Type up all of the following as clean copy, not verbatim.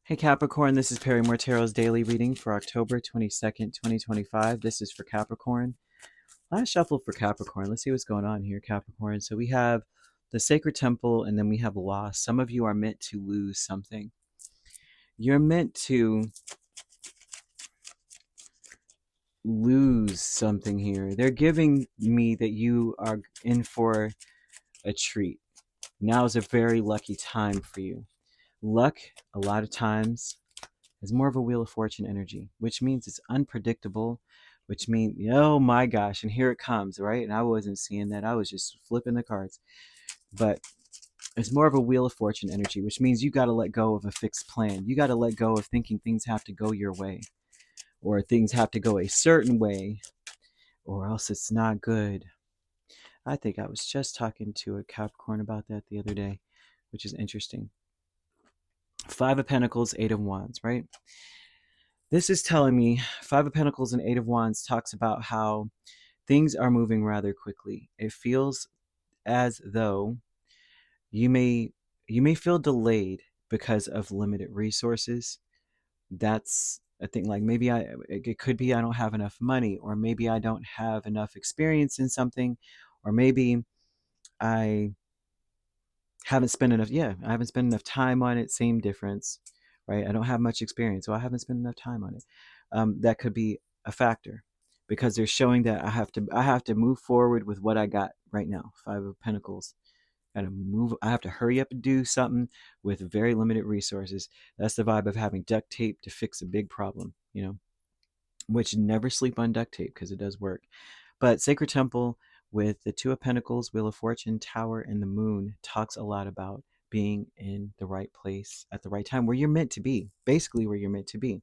Hey Capricorn, this is Perrymore Tarot's daily reading for October 22nd, 2025. This is for Capricorn. Last shuffle for Capricorn. Let's see what's going on here, Capricorn. So we have the Sacred Temple and then we have loss. Some of you are meant to lose something. You're meant to lose something here. They're giving me that you are in for a treat. Now is a very lucky time for you. Luck, a lot of times, is more of a Wheel of Fortune energy, which means it's unpredictable, which means, oh my gosh, and here it comes, right? And I wasn't seeing that. I was just flipping the cards. But it's more of a Wheel of Fortune energy, which means you got to let go of a fixed plan. You got to let go of thinking things have to go your way or things have to go a certain way or else it's not good. I think I was just talking to a Capricorn about that the other day, which is interesting. Five of Pentacles, Eight of Wands, right? This is telling me Five of Pentacles and Eight of Wands talks about how things are moving rather quickly. It feels as though you may feel delayed because of limited resources. That's I think like maybe it could be I don't have enough money, or maybe I don't have enough experience in something, or maybe I haven't spent enough I haven't spent enough time on it. Same difference, right? I don't have much experience, so I haven't spent enough time on it. That could be a factor because they're showing that I have to move forward with what I got right now. Five of Pentacles. I have to hurry up and do something with very limited resources. That's the vibe of having duct tape to fix a big problem, which never sleep on duct tape because it does work. But Sacred Temple with the Two of Pentacles, Wheel of Fortune, Tower, and the Moon talks a lot about being in the right place at the right time, where you're meant to be, basically where you're meant to be.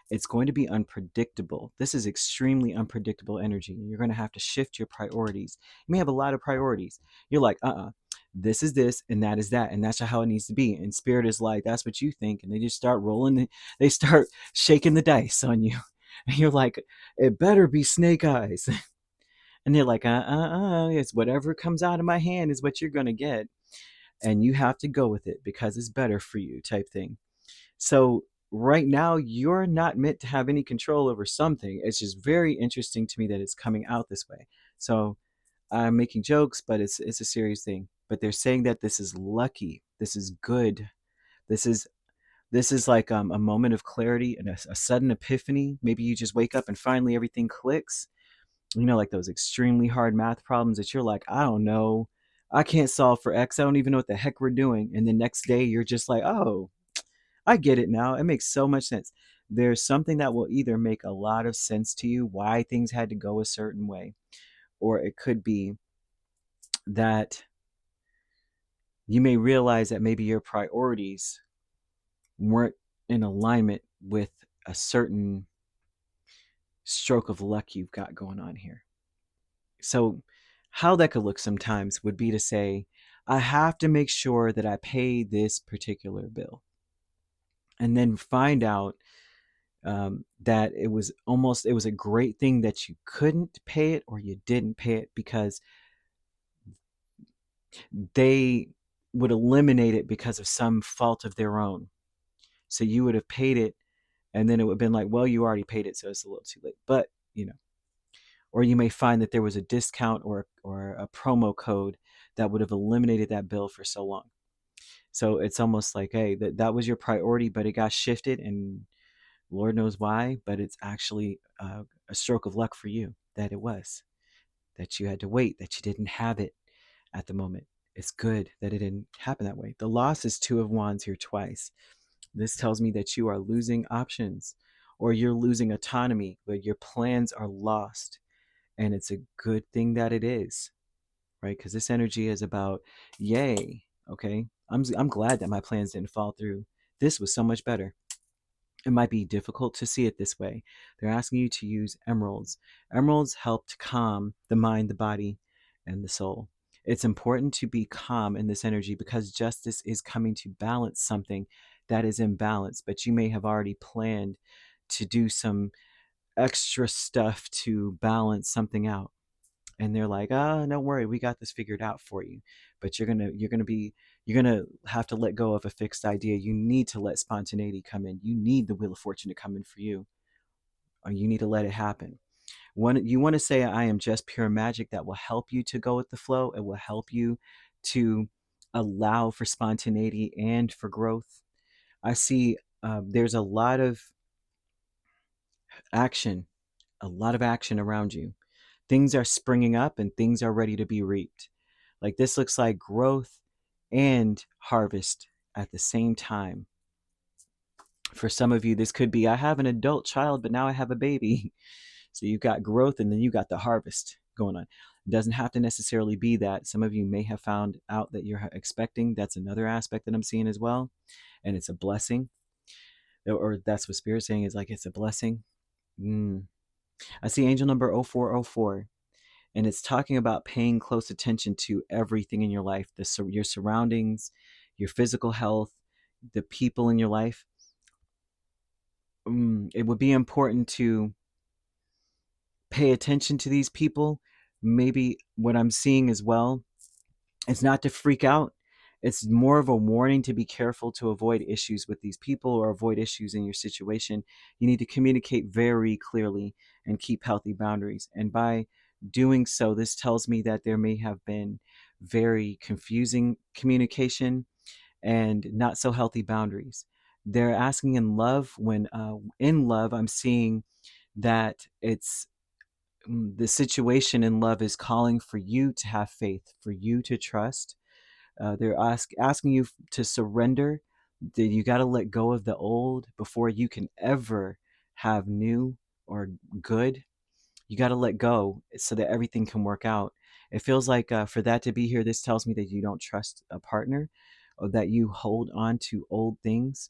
It's going to be unpredictable. This is extremely unpredictable energy. You're going to have to shift your priorities. You may have a lot of priorities. You're like, this is this and that is that, and that's how it needs to be. And Spirit is like, that's what you think. And they just start rolling, they start shaking the dice on you. And you're like, it better be snake eyes. And they're like, it's whatever comes out of my hand is what you're going to get. And you have to go with it because it's better for you, type thing. So right now, you're not meant to have any control over something. It's just very interesting to me that it's coming out this way. So I'm making jokes, but it's a serious thing. But they're saying that this is lucky. This is good. This is like a moment of clarity and a sudden epiphany. Maybe you just wake up and finally everything clicks. Like those extremely hard math problems that you're like, I don't know. I can't solve for X. I don't even know what the heck we're doing. And the next day you're just like, oh, I get it now. It makes so much sense. There's something that will either make a lot of sense to you, why things had to go a certain way, or it could be that you may realize that maybe your priorities weren't in alignment with a certain stroke of luck you've got going on here. So, how that could look sometimes would be to say, I have to make sure that I pay this particular bill, and then find out that it was a great thing that you couldn't pay it or you didn't pay it because they would eliminate it because of some fault of their own. So you would have paid it, and then it would have been like, well, you already paid it, so it's a little too late. But or you may find that there was a discount or a promo code that would have eliminated that bill for so long. So it's almost like, hey, that was your priority, but it got shifted, and Lord knows why, but it's actually a stroke of luck for you that it was, that you had to wait, that you didn't have it at the moment. It's good that it didn't happen that way. The loss is Two of Wands here twice. This tells me that you are losing options or you're losing autonomy, but your plans are lost. And it's a good thing that it is, right? Because this energy is about, yay, okay? I'm glad that my plans didn't fall through. This was so much better. It might be difficult to see it this way. They're asking you to use emeralds. Emeralds help to calm the mind, the body, and the soul. It's important to be calm in this energy because justice is coming to balance something that is imbalanced, but you may have already planned to do some extra stuff to balance something out. And they're like, don't worry, we got this figured out for you. But you're You're going to have to let go of a fixed idea. You need to let spontaneity come in. You need the wheel of fortune to come in for you, or you need to let it happen. You want to say, I am just pure magic. That will help you to go with the flow. It will help you to allow for spontaneity and for growth. I see there's a lot of action, around you. Things are springing up and things are ready to be reaped. Like this looks like growth and harvest at the same time. For some of you, this could be, I have an adult child, but now I have a baby. So you've got growth and then you got the harvest going on. It doesn't have to necessarily be that. Some of you may have found out that you're expecting. That's another aspect that I'm seeing as well. And it's a blessing. Or that's what Spirit's saying, is like it's a blessing. I see angel number 0404. And it's talking about paying close attention to everything in your life, your surroundings, your physical health, the people in your life. It would be important to pay attention to these people. Maybe what I'm seeing as well, it's not to freak out. It's more of a warning to be careful, to avoid issues with these people or avoid issues in your situation. You need to communicate very clearly and keep healthy boundaries. And by doing so, this tells me that there may have been very confusing communication and not so healthy boundaries. They're asking in love. When in love, I'm seeing that it's the situation in love is calling for you to have faith, for you to trust. They're asking you to surrender. That you got to let go of the old before you can ever have new or good. You got to let go so that everything can work out. It feels like for that to be here, this tells me that you don't trust a partner, or that you hold on to old things.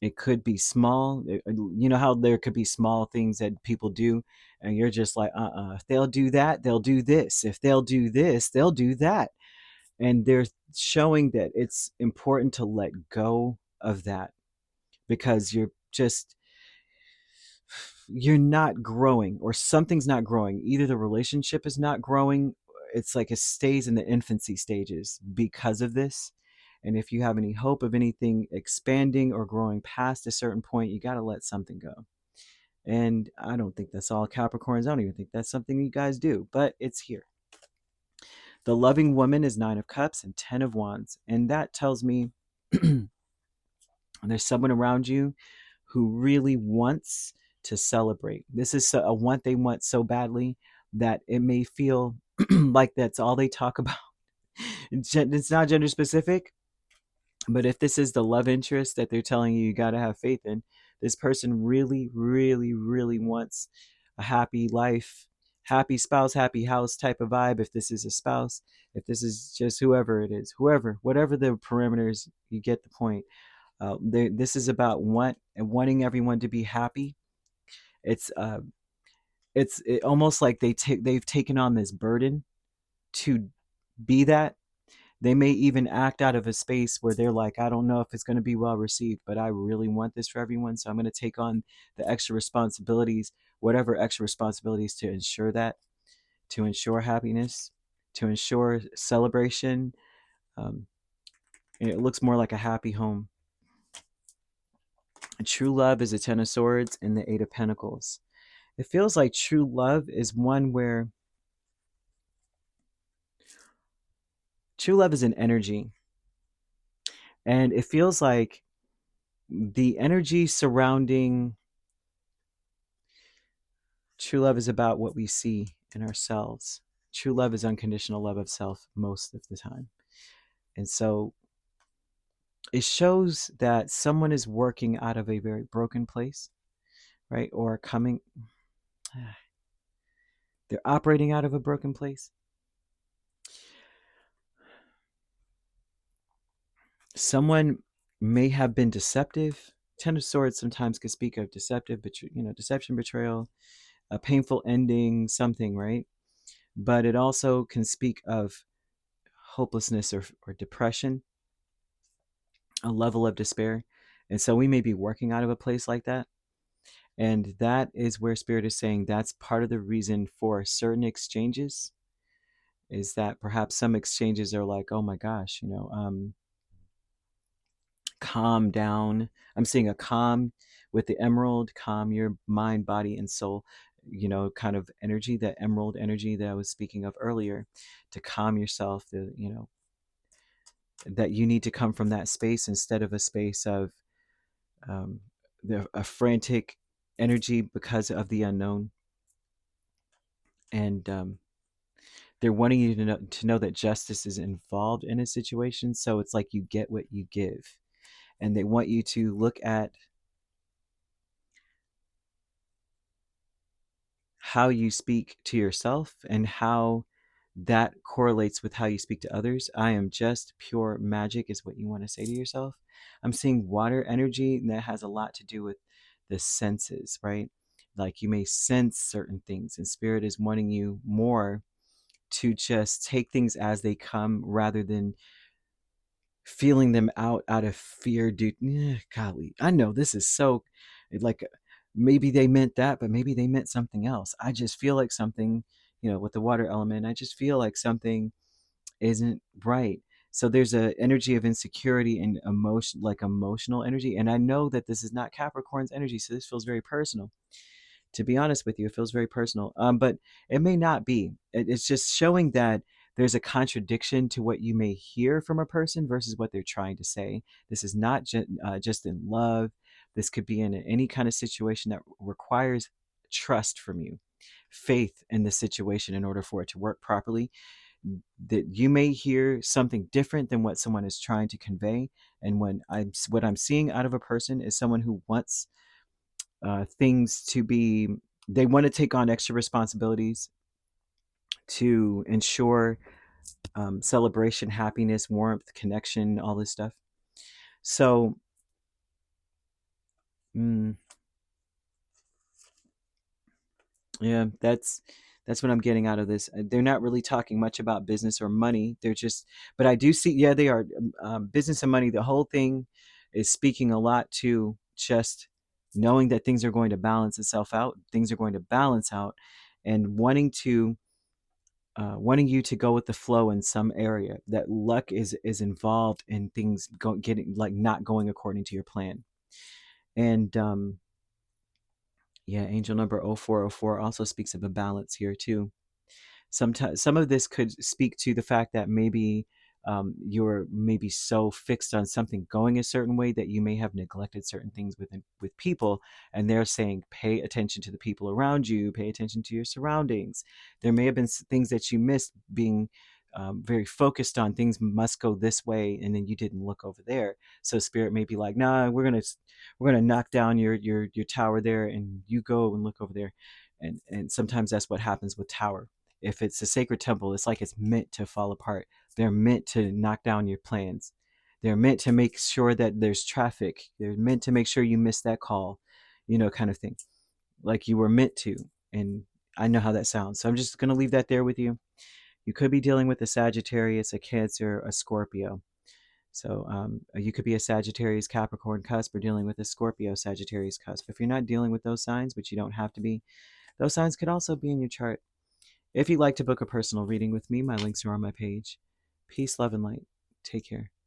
It could be small. You know how there could be small things that people do, and you're just like, if they'll do that, they'll do this. If they'll do this, they'll do that. And they're showing that it's important to let go of that, because you're not growing, or something's not growing. Either the relationship is not growing, it's like it stays in the infancy stages because of this. And if you have any hope of anything expanding or growing past a certain point, you got to let something go. And I don't think that's all Capricorns. I don't even think that's something you guys do, but it's here. The loving woman is 9 of Cups and 10 of Wands. And that tells me there's someone around you who really wants to celebrate. This is a want they want so badly that it may feel like that's all they talk about. It's not gender specific, but if this is the love interest that they're telling you got to have faith in, this person really, really, really wants a happy life, happy spouse, happy house type of vibe. If this is a spouse, if this is just whoever it is, whatever the parameters, you get the point. This is about wanting everyone to be happy. It's almost like they've taken on this burden to be that. They may even act out of a space where they're like, I don't know if it's going to be well received, but I really want this for everyone. So I'm going to take on the extra responsibilities, whatever extra responsibilities, to ensure that, to ensure happiness, to ensure celebration. And it looks more like a happy home. True love is a 10 of Swords and the 8 of Pentacles. It feels like true love is one where true love is an energy. And it feels like the energy surrounding true love is about what we see in ourselves. True love is unconditional love of self most of the time. And so it shows that someone is working out of a very broken place, right? Or they're operating out of a broken place. Someone may have been deceptive. 10 of Swords sometimes can speak of deception, betrayal, a painful ending, something, right? But it also can speak of hopelessness or depression, a level of despair. And so we may be working out of a place like that. And that is where Spirit is saying that's part of the reason for certain exchanges, is that perhaps some exchanges are like, oh my gosh, calm down. I'm seeing a calm with the emerald, calm your mind, body, and soul. Kind of energy, that emerald energy that I was speaking of earlier, to calm yourself. That you need to come from that space instead of a space of um, a frantic energy because of the unknown. And they're wanting you to know that justice is involved in a situation. So it's like you get what you give. And they want you to look at how you speak to yourself and how that correlates with how you speak to others. I am just pure magic, is what you want to say to yourself. I'm seeing water energy, and that has a lot to do with the senses, right? Like you may sense certain things, and spirit is wanting you more to just take things as they come rather than feeling them out of fear. Dude, golly, I know this is so like maybe they meant that, but maybe they meant something else. I just feel like something, with the water element, I just feel like something isn't right. So there's a energy of insecurity and emotion, like emotional energy. And I know that this is not Capricorn's energy, so this feels very personal. To be honest with you, it feels very personal. But it may not be. It's just showing that there's a contradiction to what you may hear from a person versus what they're trying to say. This is not just in love. This could be in any kind of situation that requires trust from you, faith in the situation in order for it to work properly. That you may hear something different than what someone is trying to convey. And what I'm seeing out of a person is someone who wants things to be, they want to take on extra responsibilities to ensure celebration, happiness, warmth, connection, all this stuff. So mm, yeah, that's what I'm getting out of this. They're not really talking much about business or money. They're just, but I do see, yeah, they are business and money. The whole thing is speaking a lot to just knowing that things are going to balance itself out. Things are going to balance out, and wanting you to go with the flow in some area. That luck is involved in things getting like not going according to your plan. And yeah, angel number 0404 also speaks of a balance here too. Sometimes some of this could speak to the fact that maybe you're maybe so fixed on something going a certain way that you may have neglected certain things with people, and they're saying pay attention to the people around you, pay attention to your surroundings. There may have been things that you missed, being very focused on things must go this way, and then you didn't look over there. So spirit may be like, nah, we're gonna knock down your tower there, and you go and look over there. And sometimes that's what happens with tower. If it's a sacred temple, it's like it's meant to fall apart. They're meant to knock down your plans. They're meant to make sure that there's traffic. They're meant to make sure you miss that call, kind of thing. Like you were meant to. And I know how that sounds. So I'm just going to leave that there with you. You could be dealing with a Sagittarius, a Cancer, a Scorpio. So you could be a Sagittarius Capricorn cusp or dealing with a Scorpio Sagittarius cusp. If you're not dealing with those signs, which you don't have to be, those signs could also be in your chart. If you'd like to book a personal reading with me, my links are on my page. Peace, love, and light. Take care.